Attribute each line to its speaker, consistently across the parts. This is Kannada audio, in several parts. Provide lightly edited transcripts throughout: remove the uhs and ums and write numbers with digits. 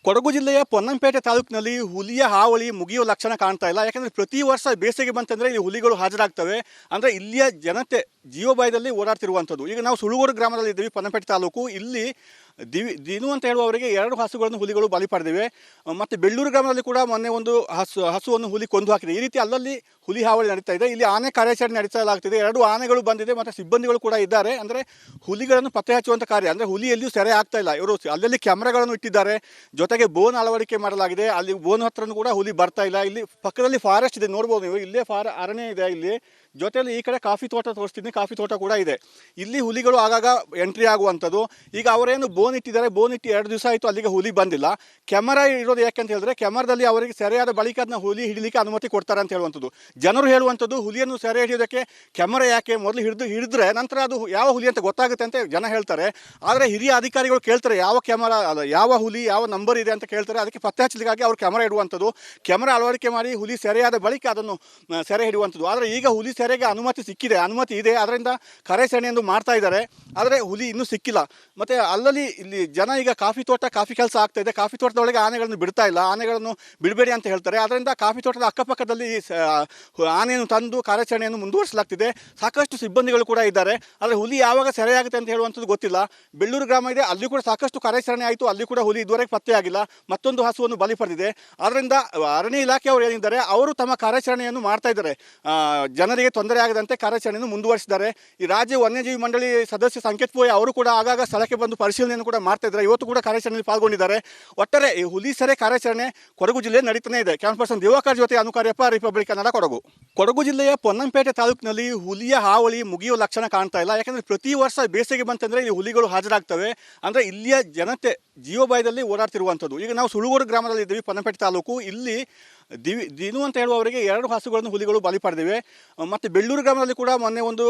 Speaker 1: ಕೊಡಗು ಜಿಲ್ಲೆಯ ಪೊನ್ನಂಪೇಟೆ ತಾಲೂಕಿನಲ್ಲಿ ಹುಲಿಯ ಹಾವಳಿ ಮುಗಿಯುವ ಲಕ್ಷಣ ಕಾಣ್ತಾ ಇಲ್ಲ. ಯಾಕಂದರೆ ಪ್ರತಿ ವರ್ಷ ಬೇಸಿಗೆ ಬಂತಂದರೆ ಇಲ್ಲಿ ಹುಲಿಗಳು ಹಾಜರಾಗ್ತವೆ. ಅಂದರೆ ಇಲ್ಲಿಯ ಜನತೆ ಜೀವಭಯದಲ್ಲಿ ಓಡಾಡ್ತಿರುವಂಥದ್ದು. ಈಗ ನಾವು ಸುಳುಗೋಡು ಗ್ರಾಮದಲ್ಲಿ ಇದ್ದೀವಿ, ಪೊನ್ನಂಪೇಟೆ ತಾಲೂಕು. ಇಲ್ಲಿ ದಿನು ಅಂತ ಹೇಳುವವರಿಗೆ 2 ಹಸುಗಳನ್ನು ಹುಲಿಗಳು ಬಲಿ ಪಡೆದಿವೆ. ಮತ್ತು ಬೆಳ್ಳೂರು ಗ್ರಾಮದಲ್ಲಿ ಕೂಡ ಮೊನ್ನೆ ಒಂದು ಹಸುವನ್ನು ಹುಲಿ ಕೊಂದು ಹಾಕಿದೆ. ಈ ರೀತಿ ಅಲ್ಲಲ್ಲಿ ಹುಲಿ ಹಾವಳಿ ನಡೀತಾ ಇದೆ. ಇಲ್ಲಿ ಆನೆ ಕಾರ್ಯಾಚರಣೆ ನಡೆಸಲಾಗ್ತಿದೆ. 2 ಆನೆಗಳು ಬಂದಿದೆ ಮತ್ತು ಸಿಬ್ಬಂದಿಗಳು ಕೂಡ ಇದ್ದಾರೆ. ಅಂದರೆ ಹುಲಿಗಳನ್ನು ಪತ್ತೆ ಹಚ್ಚುವಂಥ ಕಾರ್ಯ, ಅಂದರೆ ಹುಲಿ ಎಲ್ಲಿಯೂ ಸೆರೆ ಆಗ್ತಾ ಇಲ್ಲ. ಇವರು ಅಲ್ಲಲ್ಲಿ ಕ್ಯಾಮ್ರಾಗಳನ್ನು ಇಟ್ಟಿದ್ದಾರೆ, ಜೊತೆಗೆ ಬೋನ್ ಅಳವಡಿಕೆ ಮಾಡಲಾಗಿದೆ. ಅಲ್ಲಿ ಬೋನ್ ಹತ್ರನೂ ಕೂಡ ಹುಲಿ ಬರ್ತಾ ಇಲ್ಲ. ಇಲ್ಲಿ ಪಕ್ಕದಲ್ಲಿ ಫಾರೆಸ್ಟ್ ಇದೆ, ನೋಡ್ಬೋದು ನೀವು. ಇಲ್ಲೇ ಅರಣ್ಯ ಇದೆ. ಇಲ್ಲಿ ಜೊತೆಯಲ್ಲಿ ಈ ಕಡೆ ಕಾಫಿ ತೋಟ ತೋರಿಸ್ತೀನಿ, ಕಾಫಿ ತೋಟ ಕೂಡ ಇದೆ. ಇಲ್ಲಿ ಹುಲಿಗಳು ಆಗಾಗ ಎಂಟ್ರಿ ಆಗುವಂಥದ್ದು. ಈಗ ಅವರೇನು ಬೋನ್ ಇಟ್ಟಿದ್ದಾರೆ, ಬೋನ್ ಇಟ್ಟು 2 ದಿವಸ ಆಯಿತು, ಅಲ್ಲಿಗೆ ಹುಲಿ ಬಂದಿಲ್ಲ. ಕ್ಯಾಮರಾ ಇರೋದು ಯಾಕೆ ಅಂತ ಹೇಳಿದ್ರೆ, ಕ್ಯಾಮರಾದಲ್ಲಿ ಅವರಿಗೆ ಸೆರೆಯಾದ ಬಳಿಕ ಅದನ್ನ ಹುಲಿ ಹಿಡಿಲಿಕ್ಕೆ ಅನುಮತಿ ಕೊಡ್ತಾರೆ ಅಂತ ಹೇಳುವಂಥದ್ದು. ಜನರು ಹೇಳುವಂಥದ್ದು, ಹುಲಿಯನ್ನು ಸೆರೆ ಹಿಡಿಯೋದಕ್ಕೆ ಕ್ಯಾಮರಾ ಯಾಕೆ, ಮೊದಲು ಹಿಡಿದ್ರೆ ನಂತರ ಅದು ಯಾವ ಹುಲಿ ಅಂತ ಗೊತ್ತಾಗುತ್ತೆ ಅಂತ ಜನ ಹೇಳ್ತಾರೆ. ಆದರೆ ಹಿರಿಯ ಅಧಿಕಾರಿಗಳು ಕೇಳ್ತಾರೆ, ಯಾವ ಕ್ಯಾಮರಾ ಅಲ್ಲ, ಯಾವ ಹುಲಿ ಯಾವ ನಂಬರ್ ಇದೆ ಅಂತ ಕೇಳ್ತಾರೆ. ಅದಕ್ಕೆ ಪತ್ತೆ ಹಚ್ಚಲಿಕ್ಕಾಗಿ ಅವರು ಕ್ಯಾಮರಾ ಇಡುವಂಥದ್ದು. ಕ್ಯಾಮರಾ ಅಳವಡಿಕೆ ಮಾಡಿ ಹುಲಿ ಸೆರೆಯಾದ ಬಳಿಕ ಅದನ್ನು ಸೆರೆ ಹಿಡಿಯುವಂಥದ್ದು. ಆದರೆ ಈಗ ಹುಲಿ ಸೆರೆಗೆ ಅನುಮತಿ ಸಿಕ್ಕಿದೆ, ಅನುಮತಿ ಇದೆ, ಅದರಿಂದ ಕಾರ್ಯಾಚರಣೆಯನ್ನು ಮಾಡ್ತಾ ಇದ್ದಾರೆ. ಆದರೆ ಹುಲಿ ಇನ್ನೂ ಸಿಕ್ಕಿಲ್ಲ. ಮತ್ತು ಅಲ್ಲಲ್ಲಿ ಇಲ್ಲಿ ಜನ ಈಗ ಕಾಫಿ ಕೆಲಸ ಆಗ್ತಾ ಇದೆ. ಕಾಫಿ ತೋಟದೊಳಗೆ ಆನೆಗಳನ್ನು ಬಿಡ್ತಾ ಇಲ್ಲ, ಆನೆಗಳನ್ನು ಬಿಡಬೇಡಿ ಅಂತ ಹೇಳ್ತಾರೆ. ಅದರಿಂದ ಕಾಫಿ ತೋಟದ ಅಕ್ಕಪಕ್ಕದಲ್ಲಿ ಆನೆಯನ್ನು ತಂದು ಕಾರ್ಯಾಚರಣೆಯನ್ನು ಮುಂದುವರಿಸಲಾಗ್ತಿದೆ. ಸಾಕಷ್ಟು ಸಿಬ್ಬಂದಿಗಳು ಕೂಡ ಇದ್ದಾರೆ. ಆದರೆ ಹುಲಿ ಯಾವಾಗ ಸೆರೆಯಾಗುತ್ತೆ ಅಂತ ಹೇಳುವಂಥದ್ದು ಗೊತ್ತಿಲ್ಲ. ಬೆಳ್ಳೂರು ಗ್ರಾಮ ಇದೆ, ಅಲ್ಲಿ ಕೂಡ ಸಾಕಷ್ಟು ಕಾರ್ಯಾಚರಣೆ ಆಯಿತು, ಅಲ್ಲಿ ಕೂಡ ಹುಲಿ ಇದುವರೆಗೆ ಪತ್ತೆ ಆಗಿಲ್ಲ. ಮತ್ತೊಂದು ಹಸುವನ್ನು ಬಲಿ ಪಡೆದಿದೆ. ಆದ್ದರಿಂದ ಅರಣ್ಯ ಇಲಾಖೆಯವರು ಏನಿದ್ದಾರೆ, ಅವರು ತಮ್ಮ ಕಾರ್ಯಾಚರಣೆಯನ್ನು ಮಾಡ್ತಾ ಇದ್ದಾರೆ. ಜನರಿಗೆ ತೊಂದರೆ ಆಗದಂತೆ ಕಾರ್ಯಾಚರಣೆಯನ್ನು ಮುಂದುವರಿಸಿದ್ದಾರೆ. ಈ ರಾಜ್ಯ ವನ್ಯಜೀವಿ ಮಂಡಳಿ ಸದಸ್ಯ ಸಂಕೇತ್ ಪೋಯ್ ಅವರು ಕೂಡ ಆಗಾಗ ಸ್ಥಳಕ್ಕೆ ಬಂದು ಪರಿಶೀಲನೆಯನ್ನು ಕೂಡ ಮಾಡ್ತಾ ಇದ್ದಾರೆ. ಇವತ್ತು ಕೂಡ ಕಾರ್ಯಾಚರಣೆಯಲ್ಲಿ ಪಾಲ್ಗೊಂಡಿದ್ದಾರೆ. ಒಟ್ಟಾರೆ ಈ ಹುಲಿ ಸೆರೆ ಕಾರ್ಯಾಚರಣೆ ಕೊಡಗು ಜಿಲ್ಲೆಯಲ್ಲಿ ನಡೀತಾನೆ ಇದೆ. ಕ್ಯಾಮರಾ ಪರ್ಸನ್ ದಿವಾಕರ್ ಜೊತೆ ಅನುಕಾರ್ಯಪ್ಪ, ರಿಪಬ್ಲಿಕ್ ಕನ್ನಡ, ಕೊಡಗು. ಕೊಡಗು ಜಿಲ್ಲೆಯ ಪೊನ್ನಂಪೇಟೆ ತಾಲೂಕಿನಲ್ಲಿ ಹುಲಿಯ ಹಾವಳಿ ಮುಗಿಯುವ ಲಕ್ಷಣ ಕಾಣ್ತಾ ಇಲ್ಲ. ಯಾಕಂದರೆ ಪ್ರತಿ ವರ್ಷ ಬೇಸಿಗೆ ಬಂತಂದರೆ ಇಲ್ಲಿ ಹುಲಿಗಳು ಹಾಜರಾಗ್ತವೆ. ಅಂದರೆ ಇಲ್ಲಿಯ ಜನತೆ ಜೀವಭಯದಲ್ಲಿ ಓಡಾಡ್ತಿರುವಂಥದ್ದು. ಈಗ ನಾವು ಸುಳುಗೋಡು ಗ್ರಾಮದಲ್ಲಿ ಇದ್ದೀವಿ, ಪೊನ್ನಂಪೇಟೆ ತಾಲೂಕು. ಇಲ್ಲಿ ದಿನು ಅಂತ ಹೇಳುವವರಿಗೆ 2 ಹಸುಗಳನ್ನು ಹುಲಿಗಳು ಬಲಿ ಪಡೆದಿವೆ. ಮತ್ತು ಬೆಳ್ಳೂರು ಗ್ರಾಮದಲ್ಲಿ ಕೂಡ ಮೊನ್ನೆ ಒಂದು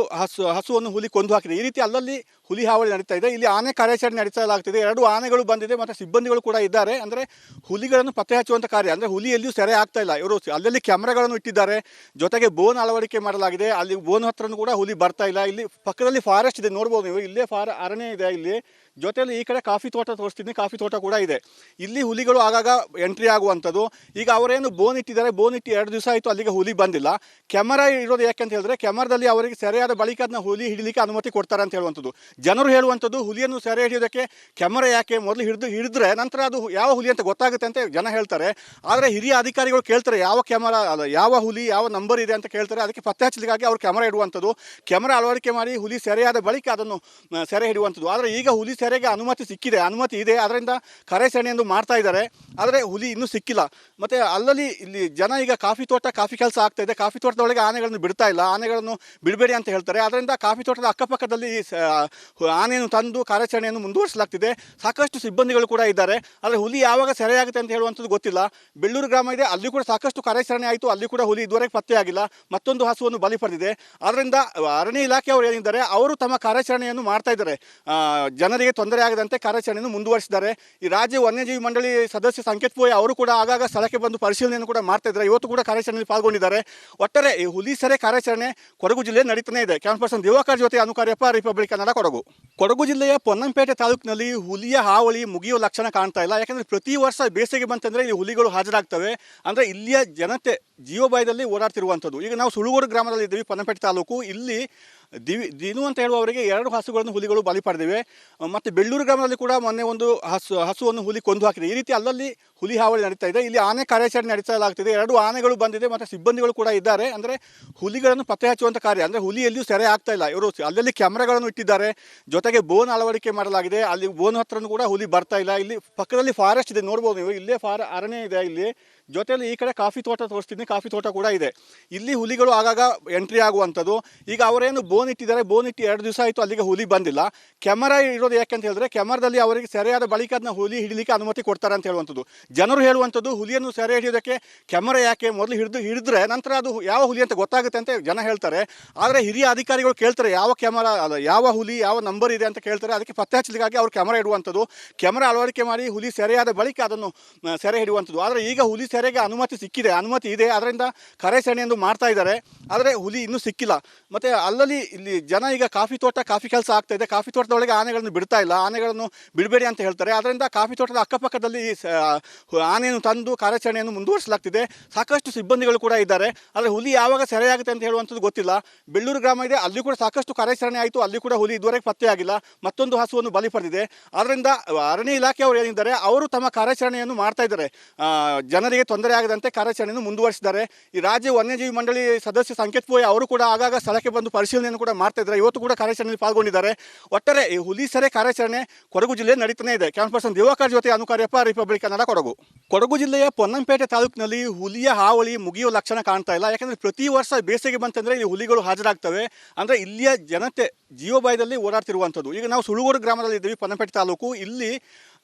Speaker 1: ಹಸುವನ್ನು ಹುಲಿ ಕೊಂದು ಹಾಕಿದೆ. ಈ ರೀತಿ ಅಲ್ಲಲ್ಲಿ ಹುಲಿ ಹಾವಳಿ ನಡೀತಾ ಇದೆ. ಇಲ್ಲಿ ಆನೆ ಕಾರ್ಯಾಚರಣೆ ನಡೆಸಲಾಗ್ತಿದೆ. 2 ಆನೆಗಳು ಬಂದಿದೆ ಮತ್ತು ಸಿಬ್ಬಂದಿಗಳು ಕೂಡ ಇದ್ದಾರೆ. ಅಂದರೆ ಹುಲಿಗಳನ್ನು ಪತ್ತೆ ಹಚ್ಚುವಂಥ ಕಾರ್ಯ, ಅಂದರೆ ಹುಲಿ ಎಲ್ಲಿಯೂ ಸೆರೆ ಆಗ್ತಾ ಇಲ್ಲ. ಇವರು ಅಲ್ಲಲ್ಲಿ ಕ್ಯಾಮ್ರಾಗಳನ್ನು ಇಟ್ಟಿದ್ದಾರೆ, ಜೊತೆಗೆ ಬೋನ್ ಅಳವಡಿಕೆ ಮಾಡಲಾಗಿದೆ. ಅಲ್ಲಿ ಬೋನ್ ಹತ್ರನೂ ಕೂಡ ಹುಲಿ ಬರ್ತಾ ಇಲ್ಲ. ಇಲ್ಲಿ ಪಕ್ಕದಲ್ಲಿ ಫಾರೆಸ್ಟ್ ಇದೆ, ನೋಡ್ಬೋದು ನೀವು. ಇಲ್ಲೇ ಅರಣ್ಯ ಇದೆ. ಇಲ್ಲಿ ಜೊತೆಯಲ್ಲಿ ಈ ಕಡೆ ಕಾಫಿ ತೋಟ ತೋರಿಸ್ತೀನಿ, ಕಾಫಿ ತೋಟ ಕೂಡ ಇದೆ. ಇಲ್ಲಿ ಹುಲಿಗಳು ಆಗಾಗ ಎಂಟ್ರಿ ಆಗುವಂಥದ್ದು. ಈಗ ಅವರೇನು ಬೋನ್ ಇಟ್ಟಿದ್ದಾರೆ, ಬೋನ್ ಇಟ್ಟು 2 ದಿವಸ ಆಯಿತು, ಅಲ್ಲಿಗೆ ಹುಲಿ ಬಂದಿಲ್ಲ. ಕ್ಯಾಮರಾ ಇರೋದು ಯಾಕೆ ಅಂತ ಹೇಳಿದ್ರೆ, ಕ್ಯಾಮರಾದಲ್ಲಿ ಅವರಿಗೆ ಸೆರೆಯಾದ ಬಳಿಕ ಅದನ್ನ ಹುಲಿ ಹಿಡಿಲಿಕ್ಕೆ ಅನುಮತಿ ಕೊಡ್ತಾರೆ ಅಂತ ಹೇಳುವಂಥದ್ದು. ಜನರು ಹೇಳುವಂಥದ್ದು, ಹುಲಿಯನ್ನು ಸೆರೆ ಹಿಡಿಯೋದಕ್ಕೆ ಕ್ಯಾಮರಾ ಯಾಕೆ, ಮೊದಲು ಹಿಡಿದ್ರೆ ನಂತರ ಅದು ಯಾವ ಹುಲಿ ಅಂತ ಗೊತ್ತಾಗುತ್ತೆ ಅಂತ ಜನ ಹೇಳ್ತಾರೆ. ಆದರೆ ಹಿರಿಯ ಅಧಿಕಾರಿಗಳು ಕೇಳ್ತಾರೆ, ಯಾವ ಕ್ಯಾಮರಾ ಅಲ್ಲ, ಯಾವ ಹುಲಿ ಯಾವ ನಂಬರ್ ಇದೆ ಅಂತ ಕೇಳ್ತಾರೆ. ಅದಕ್ಕೆ ಪತ್ತೆ ಹಚ್ಚಲಿಕ್ಕಾಗಿ ಅವರು ಕ್ಯಾಮರಾ ಇಡುವಂಥದ್ದು. ಕ್ಯಾಮರಾ ಅಳವಡಿಕೆ ಮಾಡಿ ಹುಲಿ ಸೆರೆಯಾದ ಬಳಿಕ ಅದನ್ನು ಸೆರೆ ಹಿಡಿಯುವಂಥದ್ದು. ಆದರೆ ಈಗ ಹುಲಿ ಸೆರೆಗೆ ಅನುಮತಿ ಸಿಕ್ಕಿದೆ, ಅನುಮತಿ ಇದೆ, ಅದರಿಂದ ಕಾರ್ಯಾಚರಣೆಯನ್ನು ಮಾಡ್ತಾ ಇದ್ದಾರೆ. ಆದರೆ ಹುಲಿ ಇನ್ನೂ ಸಿಕ್ಕಿಲ್ಲ. ಮತ್ತು ಅಲ್ಲಲ್ಲಿ ಇಲ್ಲಿ ಜನ ಈಗ ಕಾಫಿ ಕೆಲಸ ಆಗ್ತಾ ಇದೆ. ಕಾಫಿ ತೋಟದೊಳಗೆ ಆನೆಗಳನ್ನು ಬಿಡ್ತಾ ಇಲ್ಲ, ಆನೆಗಳನ್ನು ಬಿಡಬೇಡಿ ಅಂತ ಹೇಳ್ತಾರೆ. ಅದರಿಂದ ಕಾಫಿ ತೋಟದ ಅಕ್ಕಪಕ್ಕದಲ್ಲಿ ಆನೆಯನ್ನು ತಂದು ಕಾರ್ಯಾಚರಣೆಯನ್ನು ಮುಂದುವರಿಸಲಾಗ್ತಿದೆ. ಸಾಕಷ್ಟು ಸಿಬ್ಬಂದಿಗಳು ಕೂಡ ಇದ್ದಾರೆ. ಆದರೆ ಹುಲಿ ಯಾವಾಗ ಸೆರೆಯಾಗುತ್ತೆ ಅಂತ ಹೇಳುವಂಥದ್ದು ಗೊತ್ತಿಲ್ಲ. ಬೆಳ್ಳೂರು ಗ್ರಾಮ ಇದೆ, ಅಲ್ಲಿ ಕೂಡ ಸಾಕಷ್ಟು ಕಾರ್ಯಾಚರಣೆ ಆಯಿತು, ಅಲ್ಲಿ ಕೂಡ ಹುಲಿ ಇದುವರೆಗೆ ಪತ್ತೆ ಆಗಿಲ್ಲ. ಮತ್ತೊಂದು ಹಸುವನ್ನು ಬಲಿ ಪಡೆದಿದೆ. ಅದರಿಂದ ಅರಣ್ಯ ಇಲಾಖೆಯವರು ಏನಿದ್ದಾರೆ, ಅವರು ತಮ್ಮ ಕಾರ್ಯಾಚರಣೆಯನ್ನು ಮಾಡ್ತಾ ಇದ್ದಾರೆ. ಜನರಿಗೆ ತೊಂದರೆ ಆಗದಂತೆ ಕಾರ್ಯಾಚರಣೆಯನ್ನು ಮುಂದುವರಿಸಿದ್ದಾರೆ. ಈ ರಾಜ್ಯ ವನ್ಯಜೀವಿ ಮಂಡಳಿ ಸದಸ್ಯ ಸಂಕೇತ್ ಪೋಯ್ ಅವರು ಕೂಡ ಆಗಾಗ ಸ್ಥಳಕ್ಕೆ ಬಂದು ಪರಿಶೀಲನೆಯನ್ನು ಕೂಡ ಮಾಡ್ತಾ ಇದ್ದಾರೆ. ಇವತ್ತು ಕೂಡ ಕಾರ್ಯಾಚರಣೆಯಲ್ಲಿ ಪಾಲ್ಗೊಂಡಿದ್ದಾರೆ. ಒಟ್ಟಾರೆ ಈ ಹುಲಿ ಸೆರೆ ಕಾರ್ಯಾಚರಣೆ ಕೊಡಗು ಜಿಲ್ಲೆಯಲ್ಲಿ ನಡೀತಾನೆ ಇದೆ. ಕ್ಯಾಮರಾ ಪರ್ಸನ್ ದಿವಾಕರ್ ಜೊತೆ ಅನುಕಾರ್ಯಪ್ಪ, ರಿಪಬ್ಲಿಕ್ ಕನ್ನಡ, ಕೊಡಗು. ಕೊಡಗು ಜಿಲ್ಲೆಯ ಪೊನ್ನಂಪೇಟೆ ತಾಲೂಕಿನಲ್ಲಿ ಹುಲಿಯ ಹಾವಳಿ ಮುಗಿಯುವ ಲಕ್ಷಣ ಕಾಣ್ತಾ ಇಲ್ಲ. ಯಾಕಂದರೆ ಪ್ರತಿ ವರ್ಷ ಬೇಸಿಗೆ ಬಂತಂದರೆ ಇಲ್ಲಿ ಹುಲಿಗಳು ಹಾಜರಾಗ್ತವೆ. ಅಂದರೆ ಇಲ್ಲಿಯ ಜನತೆ ಜೀವಭಯದಲ್ಲಿ ಓಡಾಡ್ತಿರುವಂಥದ್ದು. ಈಗ ನಾವು ಸುಳುಗೋಡು ಗ್ರಾಮದಲ್ಲಿ ಇದ್ದೀವಿ, ಪೊನ್ನಂಪೇಟೆ ತಾಲೂಕು. ಇಲ್ಲಿ ದಿನು ಅಂತ ಹೇಳುವವರಿಗೆ 2 ಹಸುಗಳನ್ನು ಹುಲಿಗಳು ಬಲಿ ಪಡೆದಿವೆ. ಮತ್ತು ಬೆಳ್ಳೂರು ಗ್ರಾಮದಲ್ಲಿ ಕೂಡ ಮೊನ್ನೆ ಒಂದು ಹಸುವನ್ನು ಹುಲಿ ಕೊಂದು ಹಾಕಿದೆ. ಈ ರೀತಿ ಅಲ್ಲಲ್ಲಿ ಹುಲಿ ಹಾವಳಿ ನಡೀತಾ ಇದೆ. ಇಲ್ಲಿ ಆನೆ ಕಾರ್ಯಾಚರಣೆ ನಡೆಸಲಾಗ್ತಿದೆ. 2 ಆನೆಗಳು ಬಂದಿದೆ ಮತ್ತು ಸಿಬ್ಬಂದಿಗಳು ಕೂಡ ಇದ್ದಾರೆ. ಅಂದರೆ ಹುಲಿಗಳನ್ನು ಪತ್ತೆ ಹಚ್ಚುವಂಥ ಕಾರ್ಯ, ಅಂದರೆ ಹುಲಿ ಎಲ್ಲಿಯೂ ಸೆರೆ ಆಗ್ತಾ ಇಲ್ಲ. ಇವರು ಅಲ್ಲಲ್ಲಿ ಕ್ಯಾಮ್ರಾಗಳನ್ನು ಇಟ್ಟಿದ್ದಾರೆ, ಜೊತೆಗೆ ಬೋನ್ ಅಳವಡಿಕೆ ಮಾಡಲಾಗಿದೆ. ಅಲ್ಲಿ ಬೋನ್ ಹತ್ರನೂ ಕೂಡ ಹುಲಿ ಬರ್ತಾ ಇಲ್ಲ. ಇಲ್ಲಿ ಪಕ್ಕದಲ್ಲಿ ಫಾರೆಸ್ಟ್ ಇದೆ, ನೋಡ್ಬೋದು ನೀವು. ಇಲ್ಲೇ ಅರಣ್ಯ ಇದೆ. ಇಲ್ಲಿ ಜೊತೆಯಲ್ಲಿ ಈ ಕಡೆ ಕಾಫಿ ತೋಟ ತೋರಿಸ್ತೀನಿ, ಕಾಫಿ ತೋಟ ಕೂಡ ಇದೆ. ಇಲ್ಲಿ ಹುಲಿಗಳು ಆಗಾಗ ಎಂಟ್ರಿ ಆಗುವಂಥದ್ದು. ಈಗ ಅವರೇನು ಬೋನ್ ಇಟ್ಟಿದ್ದಾರೆ, ಬೋನ್ ಇಟ್ಟು 2 ದಿವಸ ಆಯಿತು, ಅಲ್ಲಿಗೆ ಹುಲಿ ಬಂದಿಲ್ಲ. ಕ್ಯಾಮರಾ ಇರೋದು ಯಾಕೆ ಅಂತ ಹೇಳಿದ್ರೆ, ಕ್ಯಾಮರಾದಲ್ಲಿ ಅವರಿಗೆ ಸೆರೆಯಾದ ಬಳಿಕ ಅದನ್ನ ಹುಲಿ ಹಿಡಿಲಿಕ್ಕೆ ಅನುಮತಿ ಕೊಡ್ತಾರೆ ಅಂತ ಹೇಳುವಂಥದ್ದು. ಜನರು ಹೇಳುವಂಥದ್ದು, ಹುಲಿಯನ್ನು ಸೆರೆ ಹಿಡಿಯೋದಕ್ಕೆ ಕ್ಯಾಮರಾ ಯಾಕೆ, ಮೊದಲು ಹಿಡಿದ್ರೆ ನಂತರ ಅದು ಯಾವ ಹುಲಿ ಅಂತ ಗೊತ್ತಾಗುತ್ತೆ ಅಂತ ಜನ ಹೇಳ್ತಾರೆ. ಆದರೆ ಹಿರಿಯ ಅಧಿಕಾರಿಗಳು ಕೇಳ್ತಾರೆ, ಯಾವ ಕ್ಯಾಮರಾ ಅಲ್ಲ, ಯಾವ ಹುಲಿ ಯಾವ ನಂಬರ್ ಇದೆ ಅಂತ ಕೇಳ್ತಾರೆ. ಅದಕ್ಕೆ ಪತ್ತೆ ಹಚ್ಚಲಿಕ್ಕಾಗಿ ಅವರು ಕ್ಯಾಮರಾ ಇಡುವಂಥದ್ದು. ಕ್ಯಾಮರಾ ಅಳವಡಿಕೆ ಮಾಡಿ ಹುಲಿ ಸೆರೆಯಾದ ಬಳಿಕ ಅದನ್ನು ಸೆರೆ ಹಿಡಿಯುವಂಥದ್ದು. ಆದರೆ ಈಗ ಹುಲಿ ಸೆರೆಗೆ ಅನುಮತಿ ಇದೆ, ಅದರಿಂದ ಕಾರ್ಯಾಚರಣೆಯನ್ನು ಮಾಡ್ತಾ ಇದ್ದಾರೆ. ಆದರೆ ಹುಲಿ ಇನ್ನೂ ಸಿಕ್ಕಿಲ್ಲ. ಮತ್ತು ಅಲ್ಲಲ್ಲಿ ಇಲ್ಲಿ ಜನ ಈಗ ಕಾಫಿ ಕೆಲಸ ಆಗ್ತಾ ಇದೆ. ಕಾಫಿ ತೋಟದೊಳಗೆ ಆನೆಗಳನ್ನು ಬಿಡ್ತಾ ಇಲ್ಲ, ಆನೆಗಳನ್ನು ಬಿಡಬೇಡಿ ಅಂತ ಹೇಳ್ತಾರೆ. ಅದರಿಂದ ಕಾಫಿ ತೋಟದ ಅಕ್ಕಪಕ್ಕದಲ್ಲಿ ಆನೆಯನ್ನು ತಂದು ಕಾರ್ಯಾಚರಣೆಯನ್ನು ಮುಂದುವರಿಸಲಾಗ್ತಿದೆ. ಸಾಕಷ್ಟು ಸಿಬ್ಬಂದಿಗಳು ಕೂಡ ಇದ್ದಾರೆ. ಆದರೆ ಹುಲಿ ಯಾವಾಗ ಸೆರೆಯಾಗುತ್ತೆ ಅಂತ ಹೇಳುವಂಥದ್ದು ಗೊತ್ತಿಲ್ಲ. ಬೆಳ್ಳೂರು ಗ್ರಾಮ ಇದೆ, ಅಲ್ಲಿ ಕೂಡ ಸಾಕಷ್ಟು ಕಾರ್ಯಾಚರಣೆ ಆಯಿತು, ಅಲ್ಲಿ ಕೂಡ ಹುಲಿ ಇದುವರೆಗೆ ಪತ್ತೆಯಾಗಿಲ್ಲ. ಮತ್ತೊಂದು ಹಸುವನ್ನು ಬಲಿ ಪಡೆದಿದೆ. ಆದ್ದರಿಂದ ಅರಣ್ಯ ಇಲಾಖೆಯವರು ಏನಿದ್ದಾರೆ ಅವರು ತಮ್ಮ ಕಾರ್ಯಾಚರಣೆಯನ್ನು ಮಾಡ್ತಾ ಇದ್ದಾರೆ. ಜನರಿಗೆ ತೊಂದರೆ ಆಗದಂತೆ ಕಾರ್ಯಾಚರಣೆಯನ್ನು ಮುಂದುವರಿಸಿದ್ದಾರೆ. ಈ ರಾಜ್ಯ ವನ್ಯಜೀವಿ ಮಂಡಳಿ ಸದಸ್ಯ ಸಂಕೇತ್ ಪೋಯ್ ಅವರು ಕೂಡ ಆಗಾಗ ಸ್ಥಳಕ್ಕೆ ಬಂದು ಪರಿಶೀಲನೆಯನ್ನು ಕೂಡ ಮಾಡ್ತಾ ಇದ್ದಾರೆ. ಇವತ್ತು ಕೂಡ ಕಾರ್ಯಾಚರಣೆಯಲ್ಲಿ ಪಾಲ್ಗೊಂಡಿದ್ದಾರೆ. ಒಟ್ಟಾರೆ ಈ ಹುಲಿ ಸೆರೆ ಕಾರ್ಯಾಚರಣೆ ಕೊಡಗು ಜಿಲ್ಲೆಯಲ್ಲಿ ನಡೀತಾನೆ ಇದೆ. ಕ್ಯಾಮರಾ ಪರ್ಸನ್ ದಿವಾಕರ್ ಜೊತೆ ಅನುಕಾರ್ಯಪ್ಪ, ರಿಪಬ್ಲಿಕ್ ಕನ್ನಡ, ಕೊಡಗು. ಕೊಡಗು ಜಿಲ್ಲೆಯ ಪೊನ್ನಂಪೇಟೆ ತಾಲೂಕಿನಲ್ಲಿ ಹುಲಿಯ ಹಾವಳಿ ಮುಗಿಯುವ ಲಕ್ಷಣ ಕಾಣ್ತಾ ಇಲ್ಲ. ಯಾಕಂದರೆ ಪ್ರತಿ ವರ್ಷ ಬೇಸಿಗೆ ಬಂತಂದರೆ ಇಲ್ಲಿ ಹುಲಿಗಳು ಹಾಜರಾಗ್ತವೆ. ಅಂದರೆ ಇಲ್ಲಿಯ ಜನತೆ ಜೀವಭಯದಲ್ಲಿ ಓಡಾಡ್ತಿರುವಂಥದ್ದು. ಈಗ ನಾವು ಸುಳುಗೋಡು ಗ್ರಾಮದಲ್ಲಿ ಇದ್ದೀವಿ, ಪೊನ್ನಂಪೇಟೆ ತಾಲೂಕು. ಇಲ್ಲಿ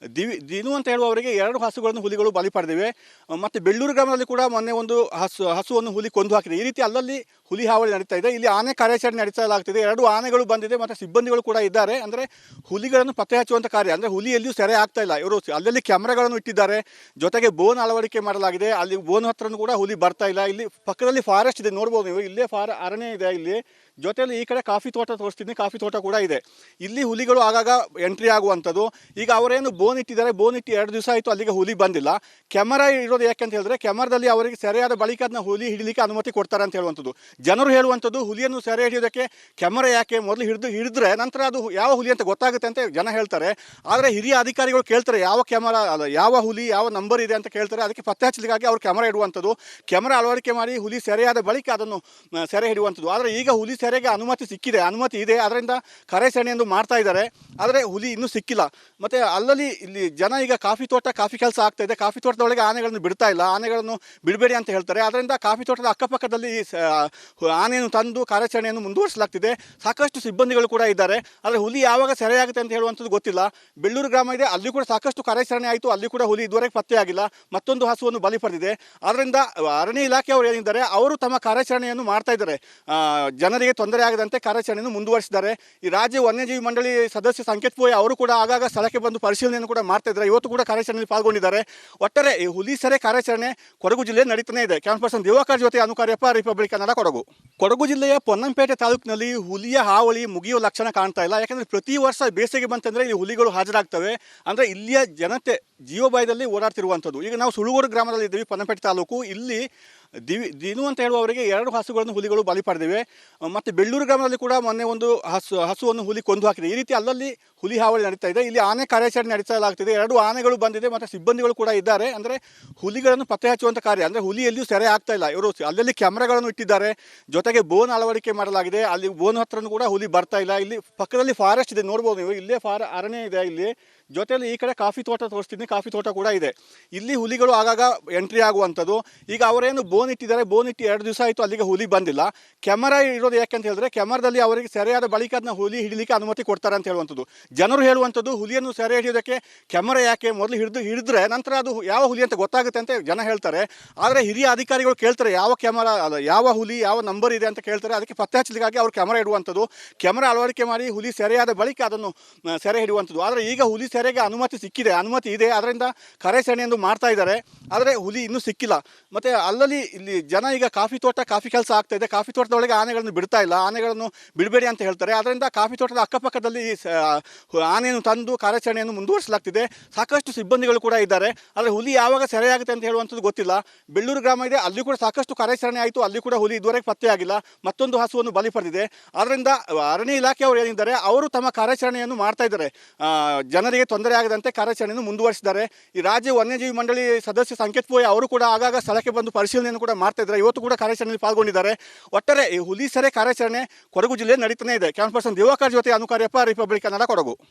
Speaker 1: ದಿನು ಅಂತ ಹೇಳುವವರಿಗೆ 2 ಹಸುಗಳನ್ನು ಹುಲಿಗಳು ಬಲಿ ಪಡೆದಿವೆ. ಮತ್ತು ಬೆಳ್ಳೂರು ಗ್ರಾಮದಲ್ಲಿ ಕೂಡ ಮೊನ್ನೆ ಒಂದು ಹಸುವನ್ನು ಹುಲಿ ಕೊಂದು ಹಾಕಿದೆ. ಈ ರೀತಿ ಅಲ್ಲಲ್ಲಿ ಹುಲಿ ಹಾವಳಿ ನಡೀತಾ ಇದೆ. ಇಲ್ಲಿ ಆನೆ ಕಾರ್ಯಾಚರಣೆ ನಡೆಸಲಾಗ್ತಿದೆ. 2 ಆನೆಗಳು ಬಂದಿದೆ ಮತ್ತು ಸಿಬ್ಬಂದಿಗಳು ಕೂಡ ಇದ್ದಾರೆ. ಅಂದರೆ ಹುಲಿಗಳನ್ನು ಪತ್ತೆ ಹಚ್ಚುವಂಥ ಕಾರ್ಯ, ಅಂದರೆ ಹುಲಿ ಎಲ್ಲಿಯೂ ಸೆರೆ ಆಗ್ತಾ ಇಲ್ಲ. ಇವರು ಅಲ್ಲಲ್ಲಿ ಕ್ಯಾಮ್ರಾಗಳನ್ನು ಇಟ್ಟಿದ್ದಾರೆ, ಜೊತೆಗೆ ಬೋನ್ ಅಳವಡಿಕೆ ಮಾಡಲಾಗಿದೆ. ಅಲ್ಲಿ ಬೋನ್ ಹತ್ರನೂ ಕೂಡ ಹುಲಿ ಬರ್ತಾ ಇಲ್ಲ. ಇಲ್ಲಿ ಪಕ್ಕದಲ್ಲಿ ಫಾರೆಸ್ಟ್ ಇದೆ, ನೋಡ್ಬೋದು ನೀವು. ಇಲ್ಲೇ ಅರಣ್ಯ ಇದೆ. ಇಲ್ಲಿ ಜೊತೆಯಲ್ಲಿ ಈ ಕಡೆ ಕಾಫಿ ತೋಟ ತೋರಿಸ್ತೀನಿ, ಕಾಫಿ ತೋಟ ಕೂಡ ಇದೆ. ಇಲ್ಲಿ ಹುಲಿಗಳು ಆಗಾಗ ಎಂಟ್ರಿ ಆಗುವಂಥದ್ದು. ಈಗ ಅವರೇನು ಬೋನ್ ಇಟ್ಟಿದ್ದಾರೆ, ಬೋನ್ ಇಟ್ಟು 2 ದಿವಸ ಆಯಿತು, ಅಲ್ಲಿಗೆ ಹುಲಿ ಬಂದಿಲ್ಲ. ಕ್ಯಾಮರಾ ಇರೋದು ಯಾಕೆ ಅಂತ ಹೇಳಿದ್ರೆ, ಕ್ಯಾಮರಾದಲ್ಲಿ ಅವರಿಗೆ ಸೆರೆಯಾದ ಬಳಿಕ ಅದನ್ನ ಹುಲಿ ಹಿಡಿಲಿಕ್ಕೆ ಅನುಮತಿ ಕೊಡ್ತಾರೆ ಅಂತ ಹೇಳುವಂಥದ್ದು. ಜನರು ಹೇಳುವಂಥದ್ದು, ಹುಲಿಯನ್ನು ಸೆರೆ ಹಿಡಿಯೋದಕ್ಕೆ ಕ್ಯಾಮರಾ ಯಾಕೆ, ಮೊದಲು ಹಿಡಿದ್ರೆ ನಂತರ ಅದು ಯಾವ ಹುಲಿ ಅಂತ ಗೊತ್ತಾಗುತ್ತೆ ಅಂತ ಜನ ಹೇಳ್ತಾರೆ. ಆದರೆ ಹಿರಿಯ ಅಧಿಕಾರಿಗಳು ಕೇಳ್ತಾರೆ, ಯಾವ ಕ್ಯಾಮರಾ ಅಲ್ಲ, ಯಾವ ಹುಲಿ, ಯಾವ ನಂಬರ್ ಇದೆ ಅಂತ ಕೇಳ್ತಾರೆ. ಅದಕ್ಕೆ ಪತ್ತೆ ಹಚ್ಚಲಿಕ್ಕಾಗಿ ಅವರು ಕ್ಯಾಮರಾ ಇಡುವಂಥದ್ದು. ಕ್ಯಾಮರಾ ಅಳವಡಿಕೆ ಮಾಡಿ ಹುಲಿ ಸೆರೆಯಾದ ಬಳಿಕ ಅದನ್ನು ಸೆರೆ ಹಿಡಿಯುವಂಥದ್ದು. ಆದರೆ ಈಗ ಹುಲಿ ಸೆರೆಗೆ ಅನುಮತಿ ಇದೆ, ಅದರಿಂದ ಕಾರ್ಯಾಚರಣೆಯನ್ನು ಮಾಡ್ತಾ ಇದ್ದಾರೆ. ಆದರೆ ಹುಲಿ ಇನ್ನೂ ಸಿಕ್ಕಿಲ್ಲ. ಮತ್ತು ಅಲ್ಲಲ್ಲಿ ಇಲ್ಲಿ ಜನ ಈಗ ಕಾಫಿ ಕೆಲಸ ಆಗ್ತಾ ಇದೆ. ಕಾಫಿ ತೋಟದೊಳಗೆ ಆನೆಗಳನ್ನು ಬಿಡ್ತಾ ಇಲ್ಲ, ಆನೆಗಳನ್ನು ಬಿಡಬೇಡಿ ಅಂತ ಹೇಳ್ತಾರೆ. ಅದರಿಂದ ಕಾಫಿ ತೋಟದ ಅಕ್ಕಪಕ್ಕದಲ್ಲಿ ಆನೆಯನ್ನು ತಂದು ಕಾರ್ಯಾಚರಣೆಯನ್ನು ಮುಂದುವರಿಸಲಾಗ್ತಿದೆ. ಸಾಕಷ್ಟು ಸಿಬ್ಬಂದಿಗಳು ಕೂಡ ಇದ್ದಾರೆ. ಆದರೆ ಹುಲಿ ಯಾವಾಗ ಸೆರೆಯಾಗುತ್ತೆ ಅಂತ ಹೇಳುವಂಥದ್ದು ಗೊತ್ತಿಲ್ಲ. ಬೆಳ್ಳೂರು ಗ್ರಾಮ ಇದೆ, ಅಲ್ಲಿ ಕೂಡ ಸಾಕಷ್ಟು ಕಾರ್ಯಾಚರಣೆ ಆಯಿತು, ಅಲ್ಲಿ ಕೂಡ ಹುಲಿ ಇದುವರೆಗೆ ಪತ್ತೆಯಾಗಿಲ್ಲ. ಮತ್ತೊಂದು ಹಸುವನ್ನು ಬಲಿ ಪಡೆದಿದೆ. ಆದ್ದರಿಂದ ಅರಣ್ಯ ಇಲಾಖೆಯವರು ಏನಿದ್ದಾರೆ ಅವರು ತಮ್ಮ ಕಾರ್ಯಾಚರಣೆಯನ್ನು ಮಾಡ್ತಾ ಇದ್ದಾರೆ. ಜನರಿಗೆ ತೊಂದರೆ ಆಗದಂತೆ ಕಾರ್ಯಾಚರಣೆಯನ್ನು ಮುಂದುವರಿಸಿದ್ದಾರೆ. ಈ ರಾಜ್ಯ ವನ್ಯಜೀವಿ ಮಂಡಳಿ ಸದಸ್ಯ ಸಂಕೇತ್ ಪೋಯ್ ಅವರು ಕೂಡ ಆಗಾಗ ಸ್ಥಳಕ್ಕೆ ಬಂದು ಪರಿಶೀಲನೆಯನ್ನು ಕೂಡ ಮಾಡ್ತಾ ಇದ್ದಾರೆ. ಇವತ್ತು ಕೂಡ ಕಾರ್ಯಾಚರಣೆಯಲ್ಲಿ ಪಾಲ್ಗೊಂಡಿದ್ದಾರೆ. ಒಟ್ಟಾರೆ ಈ ಹುಲಿ ಸೆರೆ ಕಾರ್ಯಾಚರಣೆ ಕೊಡಗು ಜಿಲ್ಲೆಯಲ್ಲಿ ನಡೀತಾನೆ ಇದೆ. ಕ್ಯಾಮರಾ ಪರ್ಸನ್ ದಿವಾಕರ್ ಜೊತೆ ಅನುಕಾರ್ಯಪ್ಪ, ರಿಪಬ್ಲಿಕ್ ಕನ್ನಡ, ಕೊಡಗು. ಕೊಡಗು ಜಿಲ್ಲೆಯ ಪೊನ್ನಂಪೇಟೆ ತಾಲೂಕಿನಲ್ಲಿ ಹುಲಿಯ ಹಾವಳಿ ಮುಗಿಯುವ ಲಕ್ಷಣ ಕಾಣ್ತಾ ಇಲ್ಲ. ಯಾಕಂದರೆ ಪ್ರತಿ ವರ್ಷ ಬೇಸಿಗೆ ಬಂತಂದರೆ ಇಲ್ಲಿ ಹುಲಿಗಳು ಹಾಜರಾಗ್ತವೆ. ಅಂದರೆ ಇಲ್ಲಿಯ ಜನತೆ ಜೀವಭಯದಲ್ಲಿ ಓಡಾಡ್ತಿರುವಂಥದ್ದು. ಈಗ ನಾವು ಸುಳುಗೋಡು ಗ್ರಾಮದಲ್ಲಿ ಇದ್ದೀವಿ, ಪೊನ್ನಂಪೇಟೆ ತಾಲೂಕು. ಇಲ್ಲಿ ದಿನು ಅಂತ ಹೇಳುವವರಿಗೆ 2 ಹಸುಗಳನ್ನು ಹುಲಿಗಳು ಬಲಿ ಪಡೆದಿವೆ. ಮತ್ತು ಬೆಳ್ಳೂರು ಗ್ರಾಮದಲ್ಲಿ ಕೂಡ ಮೊನ್ನೆ ಒಂದು ಹಸುವನ್ನು ಹುಲಿ ಕೊಂದು ಹಾಕಿದೆ. ಈ ರೀತಿ ಅಲ್ಲಲ್ಲಿ ಹುಲಿ ಹಾವಳಿ ನಡೀತಾ ಇದೆ. ಇಲ್ಲಿ ಆನೆ ಕಾರ್ಯಾಚರಣೆ ನಡೆಸಲಾಗ್ತಿದೆ. 2 ಆನೆಗಳು ಬಂದಿದೆ ಮತ್ತು ಸಿಬ್ಬಂದಿಗಳು ಕೂಡ ಇದ್ದಾರೆ. ಅಂದರೆ ಹುಲಿಗಳನ್ನು ಪತ್ತೆ ಹಚ್ಚುವಂಥ ಕಾರ್ಯ, ಅಂದರೆ ಹುಲಿ ಎಲ್ಲಿಯೂ ಸೆರೆ ಆಗ್ತಾ ಇಲ್ಲ. ಇವರು ಅಲ್ಲಲ್ಲಿ ಕ್ಯಾಮ್ರಾಗಳನ್ನು ಇಟ್ಟಿದ್ದಾರೆ, ಜೊತೆಗೆ ಬೋನ್ ಅಳವಡಿಕೆ ಮಾಡಲಾಗಿದೆ. ಅಲ್ಲಿ ಬೋನ್ ಹತ್ರನೂ ಕೂಡ ಹುಲಿ ಬರ್ತಾ ಇಲ್ಲ. ಇಲ್ಲಿ ಪಕ್ಕದಲ್ಲಿ ಫಾರೆಸ್ಟ್ ಇದೆ, ನೋಡ್ಬೋದು ನೀವು. ಇಲ್ಲೇ ಅರಣ್ಯ ಇದೆ. ಇಲ್ಲಿ ಜೊತೆಯಲ್ಲಿ ಈ ಕಡೆ ಕಾಫಿ ತೋಟ ತೋರಿಸ್ತೀನಿ, ಕಾಫಿ ತೋಟ ಕೂಡ ಇದೆ. ಇಲ್ಲಿ ಹುಲಿಗಳು ಆಗಾಗ ಎಂಟ್ರಿ ಆಗುವಂಥದ್ದು. ಈಗ ಅವರೇನು ಬೋನ್ ಇಟ್ಟಿದ್ದಾರೆ, ಬೋನ್ ಇಟ್ಟು 2 ದಿವಸ ಆಯಿತು, ಅಲ್ಲಿಗೆ ಹುಲಿ ಬಂದಿಲ್ಲ. ಕ್ಯಾಮರಾ ಇರೋದು ಯಾಕೆ ಅಂತ ಹೇಳಿದ್ರೆ, ಕ್ಯಾಮರಾದಲ್ಲಿ ಅವರಿಗೆ ಸೆರೆಯಾದ ಬಳಿಕ ಅದನ್ನ ಹುಲಿ ಹಿಡಿಲಿಕ್ಕೆ ಅನುಮತಿ ಕೊಡ್ತಾರೆ ಅಂತ ಹೇಳುವಂಥದ್ದು. ಜನರು ಹೇಳುವಂಥದ್ದು, ಹುಲಿಯನ್ನು ಸೆರೆ ಹಿಡಿಯೋದಕ್ಕೆ ಕ್ಯಾಮರಾ ಯಾಕೆ, ಮೊದಲು ಹಿಡಿದ್ರೆ ನಂತರ ಅದು ಯಾವ ಹುಲಿ ಅಂತ ಗೊತ್ತಾಗುತ್ತೆ ಅಂತ ಜನ ಹೇಳ್ತಾರೆ. ಆದರೆ ಹಿರಿಯ ಅಧಿಕಾರಿಗಳು ಕೇಳ್ತಾರೆ, ಯಾವ ಕ್ಯಾಮರಾ ಅಲ್ಲ, ಯಾವ ಹುಲಿ, ಯಾವ ನಂಬರ್ ಇದೆ ಅಂತ ಕೇಳ್ತಾರೆ. ಅದಕ್ಕೆ ಪತ್ತೆ ಹಚ್ಚಲಿಕ್ಕಾಗಿ ಅವರು ಕ್ಯಾಮರಾ ಇಡುವಂಥದ್ದು. ಕ್ಯಾಮರಾ ಅಳವಡಿಕೆ ಮಾಡಿ ಹುಲಿ ಸೆರೆಯಾದ ಬಳಿಕ ಅದನ್ನು ಸೆರೆ ಹಿಡಿಯುವಂಥದ್ದು. ಆದರೆ ಈಗ ಹುಲಿ ಸೆರೆಗೆ ಅನುಮತಿ ಇದೆ, ಅದರಿಂದ ಕಾರ್ಯಾಚರಣೆಯನ್ನು ಮಾಡ್ತಾ ಇದ್ದಾರೆ. ಆದರೆ ಹುಲಿ ಇನ್ನೂ ಸಿಕ್ಕಿಲ್ಲ. ಮತ್ತು ಅಲ್ಲಲ್ಲಿ ಇಲ್ಲಿ ಜನ ಈಗ ಕಾಫಿ ಕೆಲಸ ಆಗ್ತಾ ಇದೆ. ಕಾಫಿ ತೋಟದೊಳಗೆ ಆನೆಗಳನ್ನು ಬಿಡ್ತಾ ಇಲ್ಲ, ಆನೆಗಳನ್ನು ಬಿಡಬೇಡಿ ಅಂತ ಹೇಳ್ತಾರೆ. ಅದರಿಂದ ಕಾಫಿ ತೋಟದ ಅಕ್ಕಪಕ್ಕದಲ್ಲಿ ಆನೆಯನ್ನು ತಂದು ಕಾರ್ಯಾಚರಣೆಯನ್ನು ಮುಂದುವರಿಸಲಾಗ್ತಿದೆ. ಸಾಕಷ್ಟು ಸಿಬ್ಬಂದಿಗಳು ಕೂಡ ಇದ್ದಾರೆ. ಆದರೆ ಹುಲಿ ಯಾವಾಗ ಸೆರೆಯಾಗುತ್ತೆ ಅಂತ ಹೇಳುವಂಥದ್ದು ಗೊತ್ತಿಲ್ಲ. ಬೆಳ್ಳೂರು ಗ್ರಾಮ ಇದೆ, ಅಲ್ಲಿ ಕೂಡ ಸಾಕಷ್ಟು ಕಾರ್ಯಾಚರಣೆ ಆಯಿತು, ಅಲ್ಲಿ ಕೂಡ ಹುಲಿ ಇದುವರೆಗೆ ಪತ್ತೆಯಾಗಿಲ್ಲ. ಮತ್ತೊಂದು ಹಸುವನ್ನು ಬಲಿ ಪಡೆದಿದೆ. ಆದ್ದರಿಂದ ಅರಣ್ಯ ಇಲಾಖೆಯವರು ಏನಿದ್ದಾರೆ ಅವರು ತಮ್ಮ ಕಾರ್ಯಾಚರಣೆಯನ್ನು ಮಾಡ್ತಾ ಇದ್ದಾರೆ. ಜನರಿಗೆ ತೊಂದರೆ ಆಗದಂತೆ ಕಾರ್ಯಾಚರಣೆಯನ್ನು ಮುಂದುವರಿಸಿದ್ದಾರೆ. ಈ ರಾಜ್ಯ ವನ್ಯಜೀವಿ ಮಂಡಳಿ ಸದಸ್ಯ ಸಂಕೇತ್ ಪೋಯ್ ಅವರು ಕೂಡ ಆಗಾಗ ಸ್ಥಳಕ್ಕೆ ಬಂದು ಪರಿಶೀಲನೆಯನ್ನು ಕೂಡ ಮಾಡ್ತಾ ಇದ್ದಾರೆ. ಇವತ್ತು ಕೂಡ ಕಾರ್ಯಾಚರಣೆಯಲ್ಲಿ ಪಾಲ್ಗೊಂಡಿದ್ದಾರೆ. ಒಟ್ಟಾರೆ ಈ ಹುಲಿ ಸೆರೆ ಕಾರ್ಯಾಚರಣೆ ಕೊಡಗು ಜಿಲ್ಲೆಯಲ್ಲಿ ನಡೀತಾನೆ ಇದೆ. ಕ್ಯಾಮರಾ ಪರ್ಸನ್ ದಿವಾಕರ್ ಜೊತೆ ಅನುಕಾರ್ಯಪ್ಪ, ರಿಪಬ್ಲಿಕ್ ಕನ್ನಡ, ಕೊಡಗು.